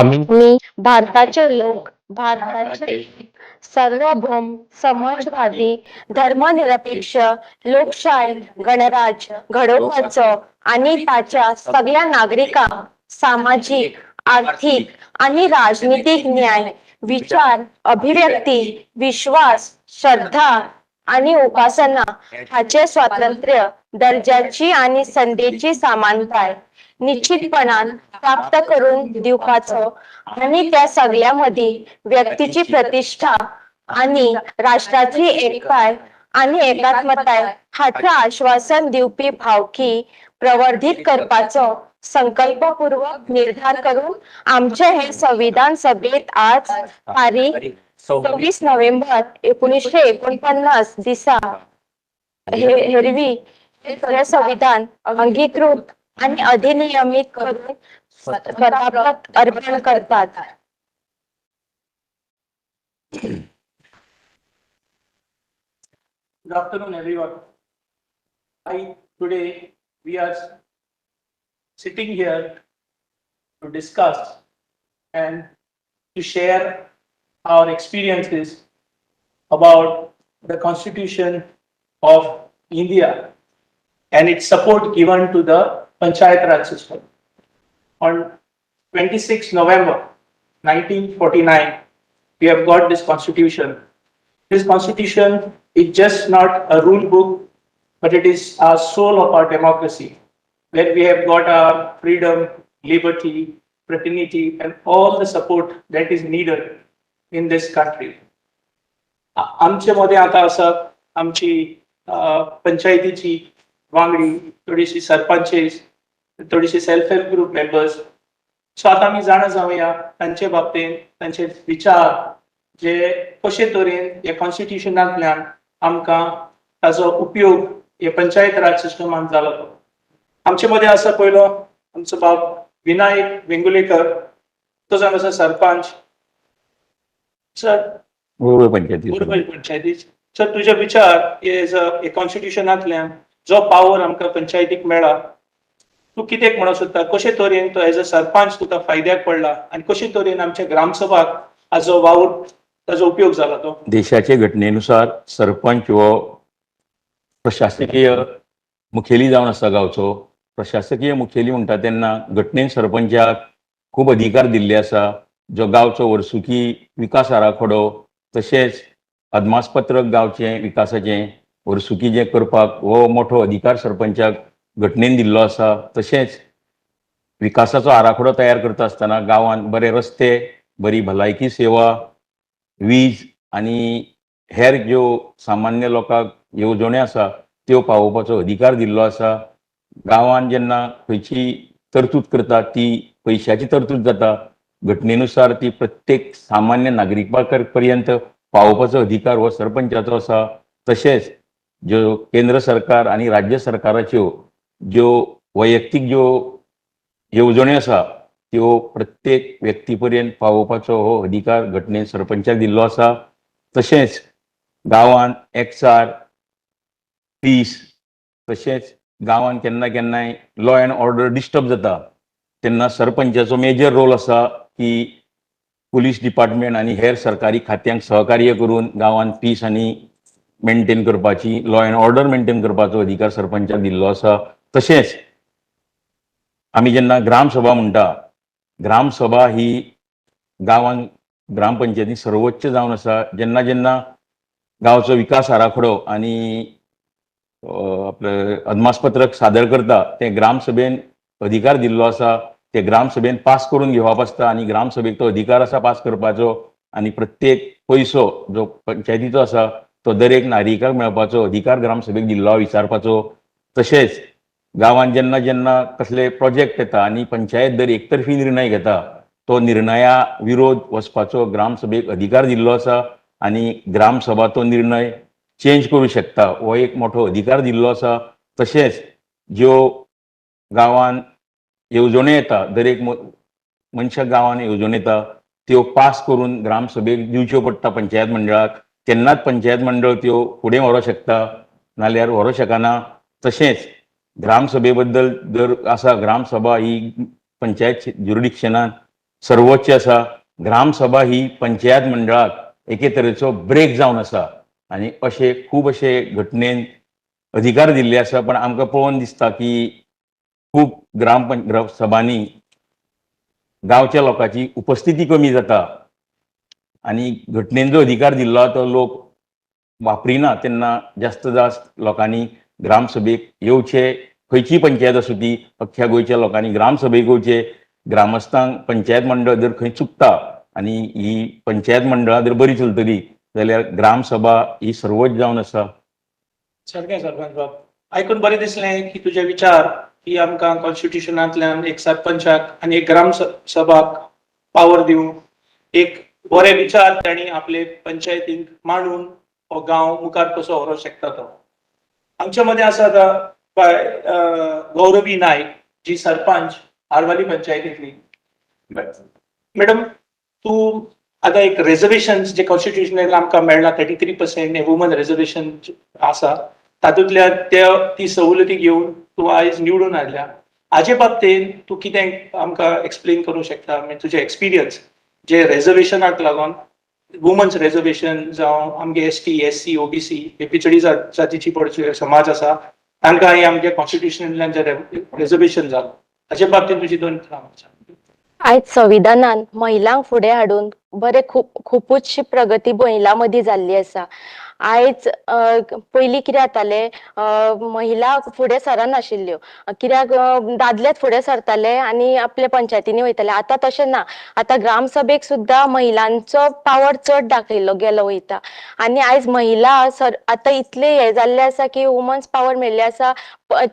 मी भारताचे लोक भारताचे सार्वभौम समाजवादी धर्मनिरपेक्ष लोकशाही गणराज्य घडवण्याचं आणि त्याच्या सगळ्या नागरिकांना सामाजिक आर्थिक आणि राजनीतिक न्याय विचार अभिव्यक्ती विश्वास श्रद्धा आणि उपासना ह्याचे स्वातंत्र्य दर्जाची आणि संधीची समानता निश्चितपणान प्राप्त करून दिवपाचो आणि त्या सगळ्यामध्ये व्यक्तीची प्रतिष्ठा आणि राष्ट्राची एकताय आणि एकात्मताय हाचं आश्वासन दिवपी भावकी प्रवर्धित करपाचो संकल्पपूर्वक निर्धार करून आमचे हे संविधान सभेत आज तारीख 26 नोव्हेंबर 1949 दिसा हेरवी हे संविधान अंगीकृत आणि अधिनियमित करून स्वतःप्रत अर्पण करतात. Good afternoon, everyone. Today we are sitting here to discuss and to share our experiences about the Constitution of India and its support given to the Panchayat Raj system. On 26 November 1949, we have got this Constitution. This Constitution is just not a rule book, but it is our soul of our democracy, where we have got our freedom, liberty, fraternity, and all the support that is needed in this country. आमचे मध्ये आता असा आमची पंचायतीची वांगडी थोडीशी sarpanches थोडीशी self help group members so आता आम्ही जाणा जाऊया तांचे बाबतीत तांचे विचार जे कशे तरेन या कॉन्स्टिट्यूशनांतल्यान आमकां ताजो उपयोग हे पंचायत राज सिस्टमान जालो. आमचे मध्ये आसा पयलो आमचो बाब विनायक वेंगुलेकर, तो जावन आसा सरपंच. सर पंचायती सर तुझे विचार हे कॉन्स्टिट्यूशनांतल्यान जो पावर आमकां पंचायतीक मेळ्ळा तू कितें म्हणूंक सोदता, कशे तरेन तो एज अ सरपंच तुका फायद्याक पडला आणि कशे तरेन आमच्या ग्रामसभाक हाजो वावर ताजो उपयोग जाला तो. देशाचे घटनेनुसार सरपंच हो प्रशासकीय मुखेली जावन आसा गांवचो. प्रशासकीय मुखेली म्हणटा तेन्ना घटनेन सरपंचाक खूब अधिकार दिल्ले आसा, जो गांवचो वर्सुकी विकास आराखडो तशेंच अदमासपत्रक गांवचे विकासाचे वर्सुकी जे करपाक हो मोठो अधिकार सरपंचाक घटनेन दिल्लो आसा. तशेंच विकासाचो आराखडो तयार करता आसतना गांवांत बरे रस्ते, बरी भलायकी सेवा, वीज आणि हेर ज्यो सामान्य लोकांक येवजण्यो आसा त्यो पावोवपाचो अधिकार दिल्लो आसा. गांवांत जेन्ना खंयची तरतूद करता ती पयशाची तरतूद जाता, घटनेनुसार ती प्रत्येक सामान्य नागरिका पर्यंत पावोवपाचो अधिकार हो सरपंचाचो आसा. तशेंच ज्यो केंद्र सरकार आणि राज्य सरकाराच्यो ज्यो वैयक्तीक ज्यो येवजण्यो आसा त्यो प्रत्येक व्यक्ती पर्यंत पावोवपाचो हो अधिकार घटनेन सरपंचाक दिल्लो आसा. तशेंच गांवांत एकचार, पीस, तशेंच गांवांत केन्ना केन्नाय लॉ अँड ऑर्डर डिस्टर्ब जाता तेन्ना सरपंचाचो मेजर रोल आसा की पुलीस डिपार्टमेंट आणि हेर सरकारी खात्यांक सहकार्य करून गांवांत पीस आनी मेंटेन करपाची, लॉ अँड ऑर्डर मेंटेन करपाचो अधिकार सरपंचाक दिल्लो आसा. तशेंच आमी जेन्ना ग्रामसभा म्हणटा, ग्रामसभा ही गांवांत ग्रामपंचायती सर्वोच्च जावन आसा. जेन्ना जेन्ना गांवचो विकास आराखडो आनी आपले अदमासपत्रक सादर करता ते ग्रामसभेन अधिकार दिल्लो आसा. ते ग्रामसभेन पास करून घेवप आसता आणि ग्रामसभेक तो अधिकार आसा पास करपाचो आणि प्रत्येक पयसो जो पंचायतीचो आसा तो दरेक नागरिकाक मेळपाचो अधिकार ग्रामसभेक दिल्लो विचारपाचो. तशेंच गांवांत जेन्ना जेन्ना कसले प्रोजेक्ट येता आणि पंचायत दर एकतर्फी निर्णय घेता तो निर्णया विरोध वचपाचो ग्रामसभेक अधिकार दिल्लो आसा आणि ग्रामसभा तो निर्णय चेंज करू शकता हो एक मोठो अधिकार दिल्लो आसा. तशेंच ज्यो गांवांत येवजण्यो येता, दरेक मनशाक गांवांत येवजण्यो येता त्यो पास करून ग्रामसभेक दिवच्यो पडटा पंचायत मंडळाक. तेन्नाच पंचायत मंडळ त्यो फुडें व्हरोंक शकता, नाल्यार व्हरोंक शकना. तशेंच ग्रामसभे बद्दल जर आसा, ग्रामसभा ही पंचायत ज्युरिडिक्शनान सर्वोच्च आसा. ग्रामसभा ही पंचायत मंडळाक एके तरेचो ब्रेक जावन आसा आनी अशे खूब अशे घटनेन अधिकार दिल्ले आसा. पण आमकां पळोवन दिसता की खूब सभांनी गांवच्या लोकांची उपस्थिती कमी जाता आनी घटनेन जो अधिकार दिल्लो तो लोक वापरिना. तेन्ना जास्त लोकांनी ग्रामसभेक येवचे. खंयची पंचायत आसूं ती, अख्ख्या गोंयच्या लोकांनी ग्रामसभेक येवचे. ग्रामस्थांक पंचायत मंडळ जर खंय चुकता आनी ही पंचायत मंडळां जर बरी चलतली जाल्यार ग्रामसभा ही सर्वोच्च जावन आसा. सारकें सरपंच बाब, आयकून बरें दिसलें की तुझे विचार की आमकां कॉन्स्टिट्युशनांतल्यान एक सरपंचाक आनी एक ग्राम सभाक पावर दिवं. एक बरे विचार तांणी आपले पंचायतींत मांडून हो गांव मुखार कसो व्हरोंक शकता तो. आमच्या मध्ये आसा गौरवी नायक, जी सरपंच आरवाली पंचायतींतली. मॅडम, तूं आतां एक रिजर्वेशन जे कॉन्स्टिट्युशनाक आमकां मेळ्ळा 33% वुमन रिजर्वेशन आसा, तातूंतल्यान ती सवलती घेवन तूं आयज निवडून आयल्या. हाचे बाबतींत तूं कितें आमकां एक्सप्लेन करूंक शकता? म्हणजे तुजे एक्सपिरियन्स जे रिजर्वेशनाक लागून, वुमन्स रिजर्वेशन जावं आमगे ST, SC, OBC हे पिछडी जातीची पडचे समाज आसा, तांकां हे आमच्या कॉन्स्टिट्युशनांतल्यान जे रिजर्वेशन जालां, हाचे बाबतींत तुजी दोन आयज संविधानान महिलांक फुडें हाडून बरे खुपूचशी प्रगती महिलां मदीं जाल्ली आसा. आयज पयलीं कितें जाताले, महिला फुडें सरनाशिल्ल्यो. कित्याक दादलेच फुडें सरताले आनी आपल्या पंचायतींनी वयताले. आतां तशें ना. आतां ग्रामसभेक सुद्दां महिलांचो पावर चड दाखयलो गेलो वयता. आनी आयज महिला आतां इतले हे जाल्ले आसा की वुमन्स पावर मेळ्ळी आसा.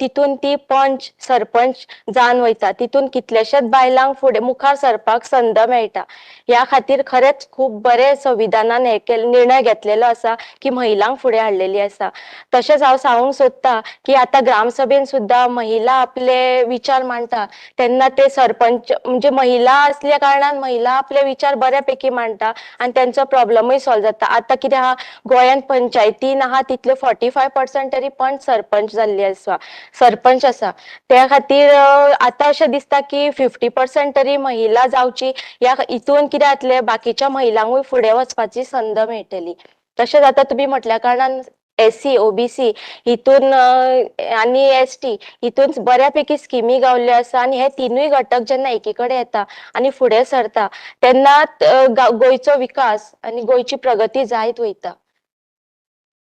तितून ती पंच, सरपंच जावन वयता. तितून कितलेशेच बायलांक फुडें मुखार सरपाक संद मेळटा. ह्या खातीर खरेंच खूब बरे संविधानान निर्णय घेतलेलो आसा की महिलांक फुडें हाडलेली आसा. तशेंच हांव सांगूंक सोदतां की आतां ग्रामसभेन सुद्दां महिला आपले विचार मांडटा तेन्ना ते सरपंच म्हणजे महिला असल्या कारणान महिला आपले विचार बऱ्यापैकी मांडटा आनी त्यांचो प्रॉब्लमूय सॉल्व जाता. आतां कितें आहा, गोंयांत पंचायतीन आहा तितले 45% तरी पंच सरपंच जाल्ली आसा, सरपंच आसा. त्या खातीर आतां अशें दिसता की 50% तरी महिला जावची. ह्या हितून कितें जातलें, बाकीच्या महिलांकूय फुडें वचपाची संद मेळटली. तशेंच आतां तुमी म्हटल्या कारणान SC, OBC हितून आनी ST हितून बऱ्यापैकी स्किमी गावल्ल्यो आसा. आनी हे तिनूय घटक जेन्ना एकी कडेन येता आनी फुडें सरता तेन्ना गोंयचो विकास आनी गोंयची प्रगती जायत वयता.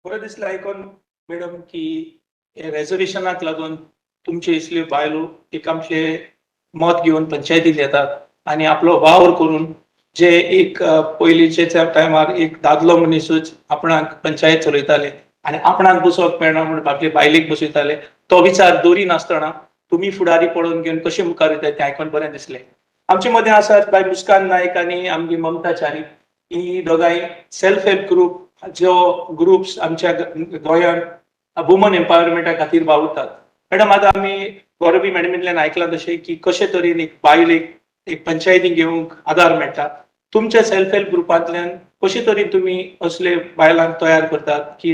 बरें दिसलें आयकून मॅडम की रिजर्वेशनाक लागून तुमचे इसल्यो बायलो एक आमचे मत घेवन पंचायतींत येतात आनी आपलो वावर करून जे एक पयलींच्या टायमार एक दादलो मनीसूच आपणाक पंचायत चलयताले आनी आपणाक बसोवंक मेळना म्हणून आपले बायलेक बसयताले, तो विचार दवरी नासतना तुमी फुडारी पळोवन घेवन कशें मुखार येता तें आयकून बरें दिसलें. आमचे मदें आसात बाय मुस्कान नायक आनी आमची ममता चारी. ही दोगांय सेल्फ हेल्प ग्रुप, जो ग्रुप्स आमच्या गोंयांत वुमन एम्पावरमेंटा खातीर वावुरतात. मॅडम, आतां आमी गौरवी मॅडमींतल्यान आयकलां तशें की कशे तरेन एक बायलेक एक पंचायतीक घेवंक आदार मेळटा. तुमच्या सेल्फ हेल्प ग्रुपांतल्यान कशे तरेन तुमी असले बायलांक तयार करतात की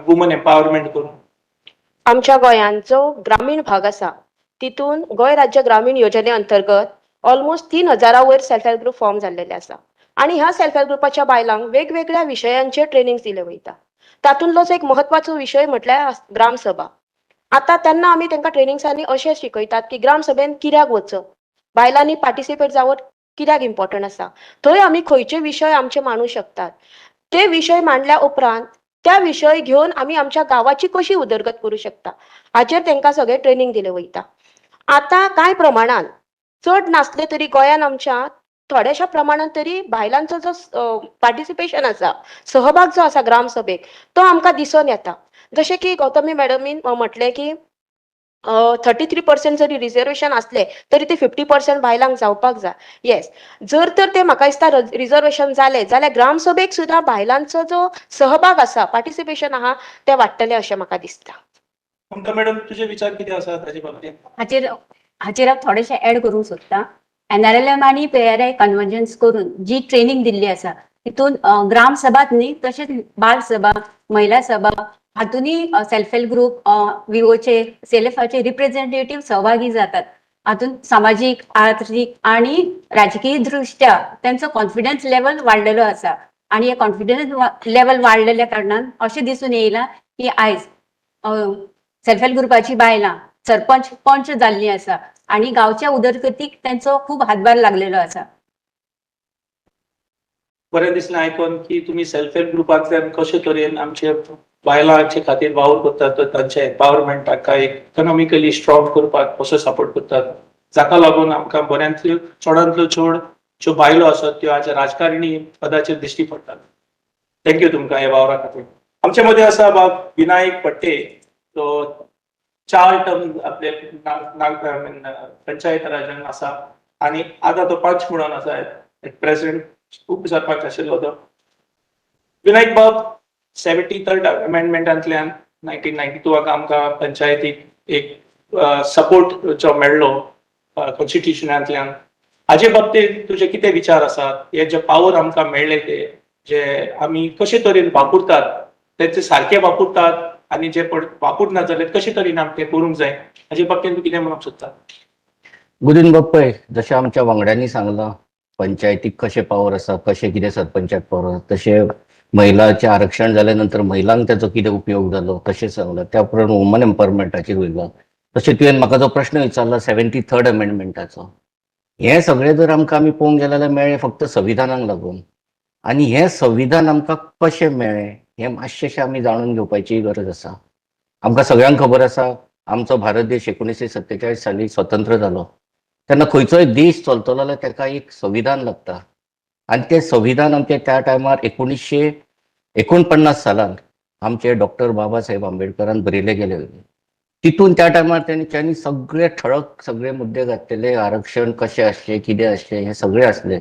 वुमन एम्पावरमेंट करून? आमच्या गोंयांत जो ग्रामीण भाग आसा तितून गोंय राज्य ग्रामीण योजने अंतर्गत ऑलमोस्ट 3000 वयर सेल्फ हेल्प ग्रुप फॉर्म जाल्लेले आसा. आणि ह्या सेल्फ हेल्प ग्रुपाच्या बायलांक वेगवेगळ्या विशयांचे ट्रेनिंग दिले वयता. तातूंतलोच एक महत्वाचो विशय म्हटल्यार ग्रामसभा. आता तेन्ना आमी तांकां ट्रेनिंग्सांनी अशें शिकयतात की ग्रामसभेन कित्याक वचप, बायलांनी पार्टिसिपेट जावप कित्याक इम्पॉर्टंट आसा, थंय आमी खंयचे विशय आमचे मांडूं शकतात. ते विशय मांडल्या उपरांत त्या विशय घेवन आमी आमच्या गावाची कशी उदरगत करूं शकता हाचेर तांकां सगळें ट्रेनिंग दिलें वयता. आता कांय प्रमाणात, चड नासले तरी गोंयान आमच्या थोड्याशा प्रमाणात तरी बायलांचो जो पार्टिसिपेशन आसा, सहभाग जो आसा ग्रामसभेक, तो आमकां दिसून येता. जशें की गौतमी मॅडमीन म्हटलें की 33% जरी रिजर्वेशन असले तरी ते 50% बायलांक जावपाक जाय. येस, जर तर ते म्हाका दिसता रिजर्वेशन जाले जाल्यार ग्रामसभेक सुद्धा बायलांचो जो सहभाग आसा, पार्टिसिपेशन आहा, ते वाडटले अशें म्हाका दिसता. ममता मॅडम, तुझे विचार कितें आसा ताचे बाबतींत? हाचेर हांव थोडेशें ऍड करूंक सोदतां. NRLM आनी PRI कन्वर्जन्स करून जी ट्रेनिंग दिल्ली आसा तितून ग्रामसभात न्ही, तशेंच बालसभा, महिला सभा हातूनय सेल्फ हेल्प ग्रुप, विवोचे, सेल्फाचे रिप्रेझेंटेटिव्ह सहभागी जातात. हातून सामाजिक आर्थिक आणि राजकीय दृष्ट्या त्यांचो कॉन्फिडन्स लेवल वाडलेलो आसा आणि हे कॉन्फिडन्स लेवल वाडलेल्या कारणान अशें दिसून येयला की आयज सेल्फ हेल्प ग्रुपाची बायलां सरपंच पंच जाल्लीं आसा आणि गांवच्या उदरगतीक त्यांचो खूब हातभार लागलेलो आसा. बरें दिसलें आयकून की तुमी सेल्फ हेल्प ग्रुपांतल्यान कशे तरेन आमचे बायलांचे खातीर वावर करतात, तांच्या एम्पावरमेंटाक इकॉनॉमिकली स्ट्रॉंग करपाक कसो सपोर्ट करतात, जाका लागून आमकां बऱ्यांतल्यो चडांतल्यो चड ज्यो बायलो आसात त्यो आज राजकारणी पदाचेर दिश्टी पडटात. थँक्यू तुमकां हे वावरा खातीर. आमचे मदीं आसा बाब विनायक पट्टे, तो 4 टर्म आपले पंचायत राजान आसा आनी आतां तो पंच म्हणून आसा. प्रेसिडेंट उपसरपंच आशिल्लो तो. विनायक बाब 73rd अमेंडमेंटांतल्यान 1992 आमकां पंचायतीक एक सपोर्ट जो मेळ्ळो कॉन्स्टिट्युशनांतल्यान, हाचे बाबतींत तुजे कितें विचार आसात? हे जे पावर आमकां मेळ्ळे ते जे आमी कशे तरेन वापरतात तेचे सारखे वापरतात आनी जे वापरना जाल्यार कशे तरेन आमी ते करूंक जाय, हाचे बाबतींत तूं कितें म्हणूंक सोदता? गुदीन बाप्पय, जशें आमच्या वांगड्यांनी सांगलां पंचायतीक कशे पावर आसा, कशे कितें सरपंचाक पावर आसा, तशे महिलांचे आरक्षण जाल्या नंतर महिलांक त्याचो कितें उपयोग जालो तशें सांगलां. त्या उपरांत वुमन एम्पावरमेंटाचेर उलयलां. तशें तुवें म्हाका जो प्रश्न विचारला 73rd अमेंडमेंटाचो, हे सगळे जर आमकां आमी पळोवंक गेले जाल्यार मेळ्ळे फक्त संविधानाक लागून. आनी हे संविधान आमकां कशें मेळ्ळें हें मातशेंशें आमी जाणून घेवपाची गरज आसा. आमकां सगळ्यांक खबर आसा आमचो भारत देश 1947 साली स्वतंत्र जालो तेन्ना खंयचोय देश चलतलो जाल्यार ताका एक संविधान लागता. आनी तें संविधान आमचें त्या टायमार 1949 सालांत आमचे डॉक्टर बाबासाहेब आंबेडकरान बरयले गेले. तितून त्या टायमार तेंच्यांनी सगळे ठळक सगळे मुद्दे घातलेले, आरक्षण कशें आसचें, कितें आसचें हे सगळे आसले.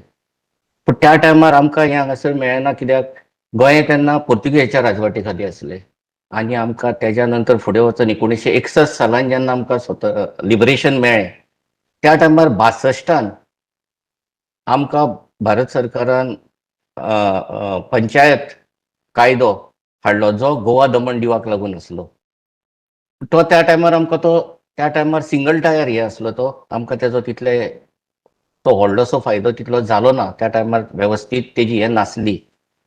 पूण त्या टायमार आमकां हें हांगासर मेळना, कित्याक गोंय तेन्ना पोर्तुगेजाच्या राजवटी खातीर आसलें. आनी आमकां तेज्या नंतर फुडें वचून 1961 सालान जेन्ना आमकां लिबरेशन मेळ्ळें त्या टायमार 62 आमकां भारत सरकारान पंचायत कायदो हाडलो जो गोवा दमण दिवाक लागून आसलो. तो त्या टायमार आमकां त्या टायमार सिंगल टायर हे आसलो, तो आमकां तेजो तितले तो व्हडलोसो फायदो तितलो जालो ना. त्या टायमार वेवस्थीत तेजी हें नासली.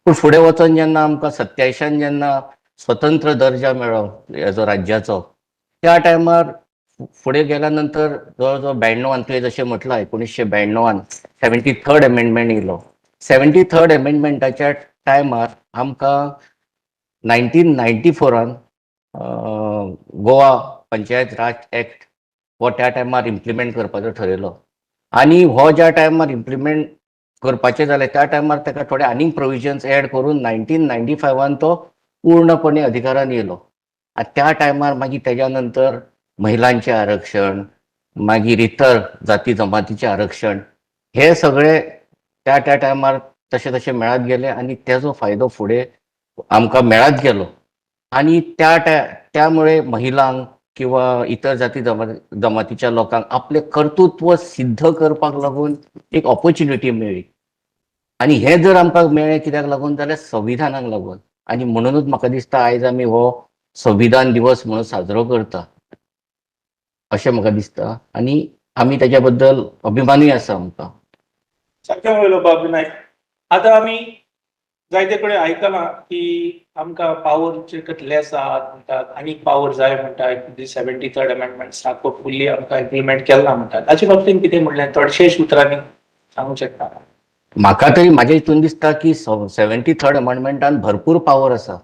पूण फुडें वचून जेन्ना आमकां 87 जेन्ना स्वतंत्र दर्जा मेळ्ळो हेजो राज्याचो, त्या टायमार फुडें गेल्या नंतर जवळ 92 तुवें जशें म्हटलां 1992 73rd अमेंडमेंट येयलो. 73rd अमेंडमेंटाच्या टायमार आमकां 1994 गोवा पंचायत राज एक्ट हो त्या टायमार इम्प्लिमेंट करपाचो ठरयलो. आनी हो ज्या टायमार इम्प्लिमेंट करपाचें जालें त्या टायमार ताका थोडे आनीक प्रोविजन्स एड करून 1995 तो पूर्णपणे अधिकारान येयलो. आनी त्या टायमार मागीर तेज्या नंतर महिलांचे आरक्षण, मागीर इतर जाती जमातीचे आरक्षण हे सगळे त्या टायमार तशें तशें मेळत गेले आनी तेजो फायदो फुडें आमकां मेळत गेलो. आनी त्यामुळे महिलांक किंवा इतर जाती जमातीच्या लोकांक आपले कर्तृत्व सिद्ध करपाक लागून एक ऑपॉर्च्युनिटी मेळ्ळी. आनी हे जर आमकां मेळ्ळें कित्याक लागून जाल्यार संविधानाक लागून. आनी म्हणूनच म्हाका दिसता आयज आमी हो संविधान दिवस म्हणून साजरो करता अशें म्हाका दिसता. आनी आमी तेज्या बद्दल अभिमानूय आसा आमकां. सारकें उलयलो बाब विनायक. आतां आमी जायते कडेन आयकलां की आमकां पावरचे कसले आसात म्हणटात, आनीक पावर जाय म्हणटात. 73rd अमेंडमेंट सारको फुल्ली आमकां इम्प्लिमेंट केला म्हणटात. हाचे बाबतींत कितें म्हणलें चडशे उतरांनी सांगूंक शकता? म्हाका तरी म्हाज्या हितून दिसता की 73rd अमेंडमेंटान भरपूर पावर आसा.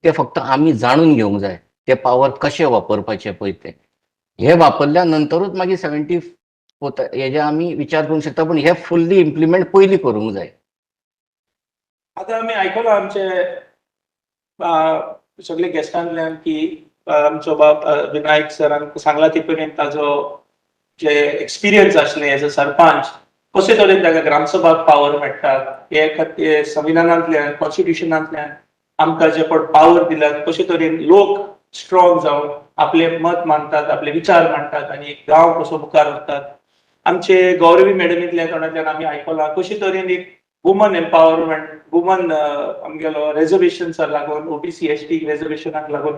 ते फक्त आमी जाणून घेवंक जाय. ते पावर कशे वापरपाचे पळय ते. हे वापरल्या नंतरूच मागीर 74th हेजे आमी विचार करूंक शकता. पूण हे फुल्ली इम्प्लिमेंट पयलीं करूंक जाय. आतां आमी आयकलां आमचे सगळे गेस्टांतल्यान की आमचो बाब विनायक सरान सांगला ते पर्यंत ताजो जे एक्सपिरियन्स आसले एज अ सरपंच, कशे तरेन ताका ग्रामसभाक पावर मेळटात, हे खातीर संविधानांतल्यान कॉन्स्टिट्युशनांतल्यान आमकां जे पळय पावर दिल्यात, कशे तरेन लोक स्ट्रॉंग जावन आपले मत मांडटात, आपले विचार मांडटात आनी गांव कसो मुखार व्हरतात. आमचे गौरवी मॅडमींतल्या तोंडांतल्यान आमी आयकलां कशे तरेन एक वुमन एम्पावरमेंट, वुमन आमगेलो रिजर्वेशन्साक लागून, ओबीसी एसटी रिजर्वेशनाक लागून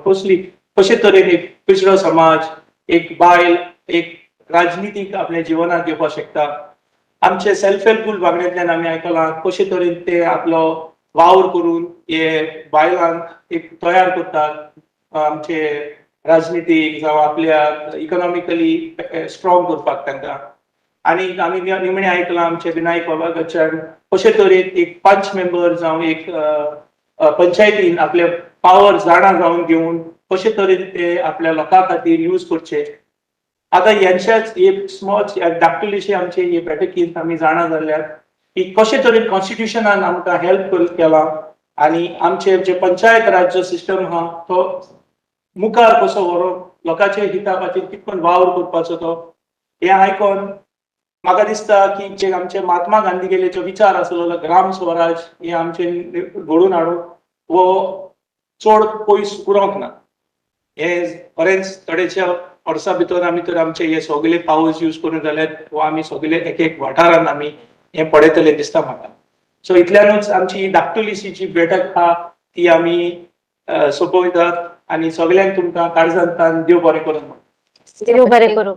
कशे तरेन एक पिछडो समाज, एक बायल एक राजनितीक आपल्या जिवनात घेवपाक शकता. आमचे सेल्फ हेल्प ग्रुप वांगड्यांतल्यान आमी आयकलां कशे तरेन ते आपलो वावर करून हे बायलांक एक तयार करतात आमचे राजनितीक जावं आपल्या इकॉनॉमिकली स्ट्रॉंग करपाक तांकां. आणि आमी निमणें आयकलां आमचे विनायक बाबा कडच्यान कशे तरेन एक पंच मेंबर जावं एक पंचायतीन आपले पावर जाणा जावन घेवन कशे तरेन ते आपल्या लोकां खातीर यूज करचे. आता यांच्याच एक स्मॉल धाकटुलीशी आमचे हे बैठकींत आमी जाणा जाल्यात की कशे तरेन कॉन्स्टिट्युशनान आमकां हेल्प केला आणि आमचे जे पंचायत राज जो सिस्टम आहा तो मुखार कसो व्हरप, लोकांच्या हिता खातीर कितकोन वावर करपाचो तो. हे आयकोन म्हाका दिसता की जे आमचे महात्मा गांधी गेले जो विचार आसलो ग्राम स्वराज हे आमचे घडोवन हाडूंक वो चड पयस उरोंक ना. हे खरेंच थोडेशा वर्सां भितर आमी तर आमचे हे सगळे पावर्स यूज करून जाल्यार वा आमी सगळे एक एक वाठारांत आमी हे पळयतले दिसता म्हाका. सो इतल्यानूच आमची ही धाकटुलीशी जी बैठक आहा ती आमी सोंपयतात आणि सगळ्यांक तुमकां काळजांतल्यान देव बरें करून. देव बरें करूं.